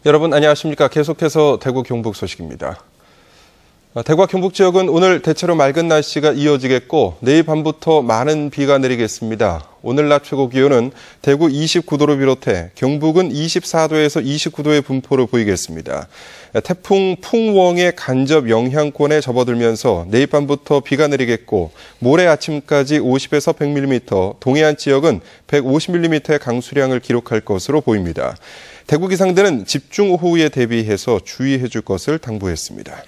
여러분 안녕하십니까. 계속해서 대구 경북 소식입니다. 대구와 경북 지역은 오늘 대체로 맑은 날씨가 이어지겠고 내일 밤부터 많은 비가 내리겠습니다. 오늘 낮 최고 기온은 대구 29도를 비롯해 경북은 24도에서 29도의 분포를 보이겠습니다. 태풍 풍웡의 간접 영향권에 접어들면서 내일 밤부터 비가 내리겠고 모레 아침까지 50에서 100mm, 동해안 지역은 150mm의 강수량을 기록할 것으로 보입니다. 대구 기상대는 집중호우에 대비해서 주의해 줄 것을 당부했습니다.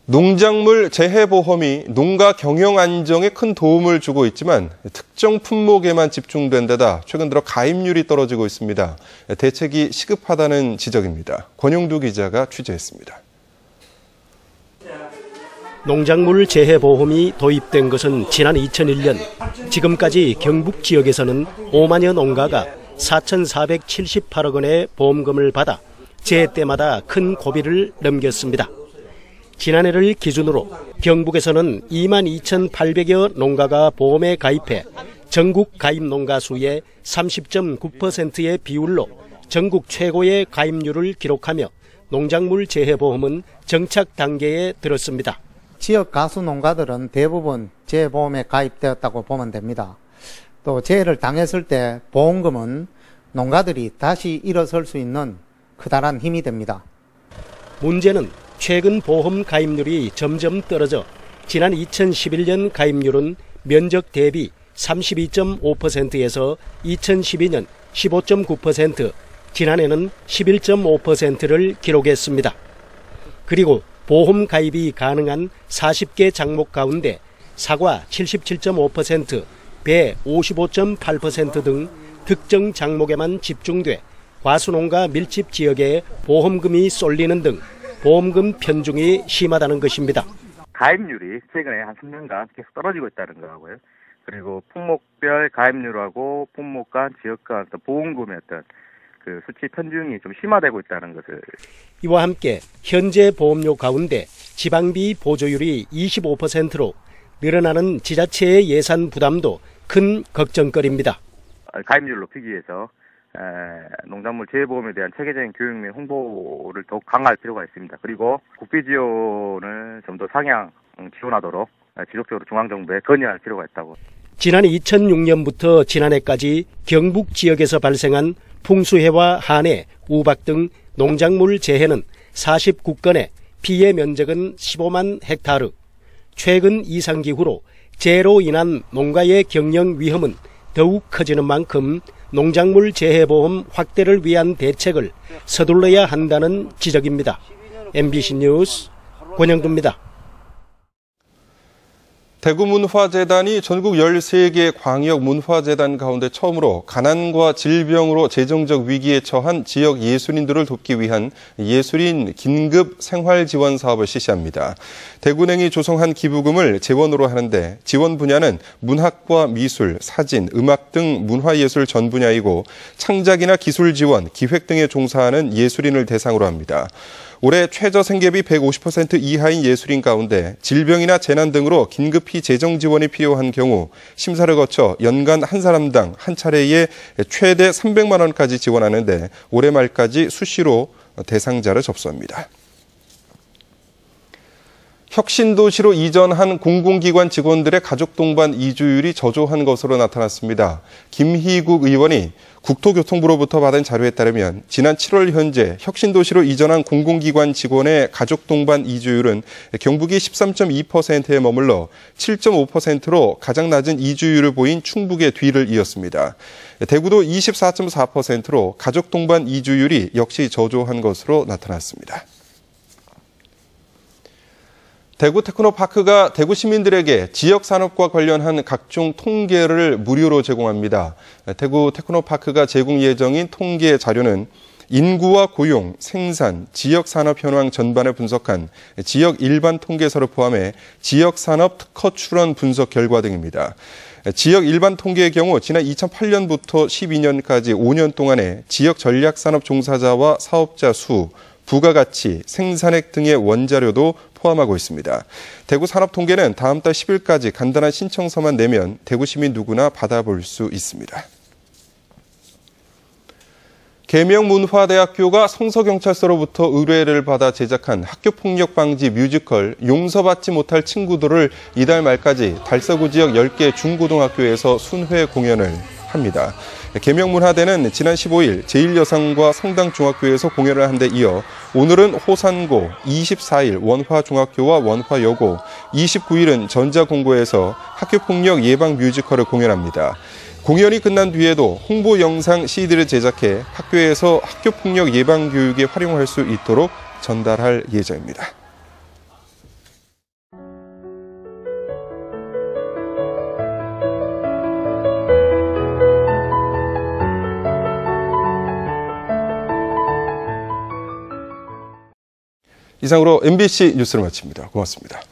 농작물 재해보험이 농가 경영 안정에 큰 도움을 주고 있지만 특정 품목에만 집중된 데다 최근 들어 가입률이 떨어지고 있습니다. 대책이 시급하다는 지적입니다. 권영두 기자가 취재했습니다. 농작물 재해보험이 도입된 것은 지난 2001년, 지금까지 경북 지역에서는 5만여 농가가 4,478억 원의 보험금을 받아 재해 때마다 큰 고비를 넘겼습니다. 지난해를 기준으로 경북에서는 22,800여 농가가 보험에 가입해 전국 가입 농가 수의 30.9%의 비율로 전국 최고의 가입률을 기록하며 농작물 재해보험은 정착 단계에 들었습니다. 지역 가수 농가들은 대부분 재해보험에 가입되었다고 보면 됩니다. 또 재해를 당했을 때 보험금은 농가들이 다시 일어설 수 있는 커다란 힘이 됩니다. 문제는 최근 보험 가입률이 점점 떨어져 지난 2011년 가입률은 면적 대비 32.5%에서 2012년 15.9%, 지난해는 11.5%를 기록했습니다. 그리고 보험 가입이 가능한 40개 작목 가운데 사과 77.5%, 배 55.8% 등 특정 작목에만 집중돼 과수농가 밀집 지역에 보험금이 쏠리는 등 보험금 편중이 심하다는 것입니다. 가입률이 최근에 한 3년간 계속 떨어지고 있다는 거고요. 그리고 품목별 가입률하고 품목 간, 지역 간 보험금의 어떤 그 수치 편중이 좀 심화되고 있다는 것을. 이와 함께 현재 보험료 가운데 지방비 보조율이 25%로 늘어나는 지자체의 예산 부담도 큰 걱정거리입니다. 가입률을 높이기 위해서 농작물 재해보험에 대한 체계적인 교육 및 홍보를 더욱 강화할 필요가 있습니다. 그리고 국비 지원을 좀 더 상향 지원하도록 지속적으로 중앙정부에 건의할 필요가 있다고. 지난 2006년부터 지난해까지 경북 지역에서 발생한 풍수해와 한해, 우박 등 농작물 재해는 49건에 피해 면적은 15만 헥타르. 최근 이상기후로 재해로 인한 농가의 경영 위험은 더욱 커지는 만큼 농작물 재해보험 확대를 위한 대책을 서둘러야 한다는 지적입니다. MBC 뉴스 권영두입니다. 대구문화재단이 전국 13개 광역 문화재단 가운데 처음으로 가난과 질병으로 재정적 위기에 처한 지역 예술인들을 돕기 위한 예술인 긴급 생활지원 사업을 실시합니다. 대구은행이 조성한 기부금을 재원으로 하는데 지원 분야는 문학과 미술, 사진, 음악 등 문화예술 전 분야이고 창작이나 기술 지원, 기획 등에 종사하는 예술인을 대상으로 합니다. 올해 최저 생계비 150% 이하인 예술인 가운데 질병이나 재난 등으로 긴급히 재정 지원이 필요한 경우 심사를 거쳐 연간 한 사람당 한 차례에 최대 300만 원까지 지원하는데 올해 말까지 수시로 대상자를 접수합니다. 혁신도시로 이전한 공공기관 직원들의 가족 동반 이주율이 저조한 것으로 나타났습니다. 김희국 의원이 국토교통부로부터 받은 자료에 따르면 지난 7월 현재 혁신도시로 이전한 공공기관 직원의 가족 동반 이주율은 경북이 13.2%에 머물러 7.5%로 가장 낮은 이주율을 보인 충북의 뒤를 이었습니다. 대구도 24.4%로 가족 동반 이주율이 역시 저조한 것으로 나타났습니다. 대구 테크노파크가 대구 시민들에게 지역 산업과 관련한 각종 통계를 무료로 제공합니다. 대구 테크노파크가 제공 예정인 통계 자료는 인구와 고용, 생산, 지역 산업 현황 전반을 분석한 지역 일반 통계서를 포함해 지역 산업 특허 출원 분석 결과 등입니다. 지역 일반 통계의 경우 지난 2008년부터 12년까지 5년 동안에 지역 전략산업 종사자와 사업자 수, 부가가치, 생산액 등의 원자료도 포함하고 있습니다. 대구 산업통계는 다음 달 10일까지 간단한 신청서만 내면 대구 시민 누구나 받아볼 수 있습니다. 계명문화대학교가 성서경찰서로부터 의뢰를 받아 제작한 학교폭력 방지 뮤지컬 용서받지 못할 친구들을 이달 말까지 달서구 지역 10개 중고등학교에서 순회 공연을 합니다. 계명문화대는 지난 15일 제1여상과 성당중학교에서 공연을 한 데 이어 오늘은 호산고, 24일 원화중학교와 원화여고, 29일은 전자공고에서 학교폭력 예방 뮤지컬을 공연합니다. 공연이 끝난 뒤에도 홍보 영상 CD를 제작해 학교에서 학교폭력 예방 교육에 활용할 수 있도록 전달할 예정입니다. 이상으로 MBC 뉴스를 마칩니다. 고맙습니다.